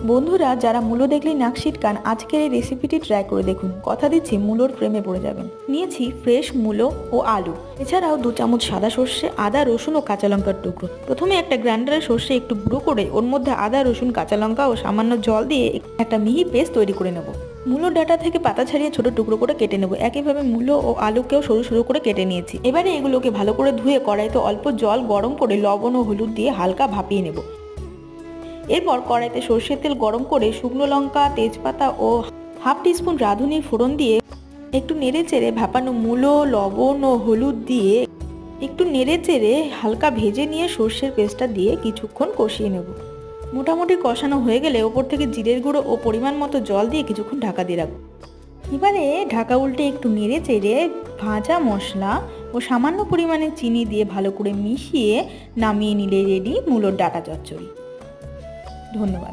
বন্ধুরা, যারা মূলো দেখলেই নাক সিটকান, আজকের এই রেসিপিটি ট্রাই করে দেখুন। কথা দিচ্ছি মূলোর প্রেমে পড়ে যাবেন। নিয়েছি ফ্রেশ মূলো ও আলু, এছাড়াও 2 চামচ সাদা সর্ষে, আদা, রসুন ও কাঁচা লঙ্কার টুকরো। প্রথমে একটা গ্রাইন্ডারে সর্ষে একটু গুঁড়ো করে ওর মধ্যে আদা, রসুন, কাঁচা লঙ্কা ও সামান্য জল দিয়ে একটা মিহি পেস্ট তৈরি করে নেব। মূলো ডাঁটা থেকে পাতা ছাড়িয়ে ছোট টুকরো করে কেটে নেব। একইভাবে মূলো ও আলুকেও সরু সরু করে কেটে নিয়েছি। এবারে এগুলোকে ভালো করে ধুয়ে কড়াইতে অল্প জল গরম করে লবণ ও হলুদ দিয়ে হালকা ভাপিয়ে নেব। এরপর কড়াইতে সর্ষের তেল গরম করে শুকনো লঙ্কা, তেজপাতা ও হাফ টিস্পুন রাঁধুনির ফোড়ন দিয়ে একটু নেড়ে চেড়ে ভাপানো মূলো, লবণ ও হলুদ দিয়ে একটু নেড়ে চেড়ে হালকা ভেজে নিয়ে সর্ষের পেস্টটা দিয়ে কিছুক্ষণ কষিয়ে নেব। মোটামুটি কষানো হয়ে গেলে ওপর থেকে জিরের গুঁড়ো ও পরিমাণ মতো জল দিয়ে কিছুক্ষণ ঢাকা দিয়ে রাখবো। এবারে ঢাকা উল্টে একটু নেড়ে চেড়ে ভাজা মশলা ও সামান্য পরিমাণে চিনি দিয়ে ভালো করে মিশিয়ে নামিয়ে নিলে রেডি মূলোর ডাঁটা চচ্চড়ি। ধন্যবাদ।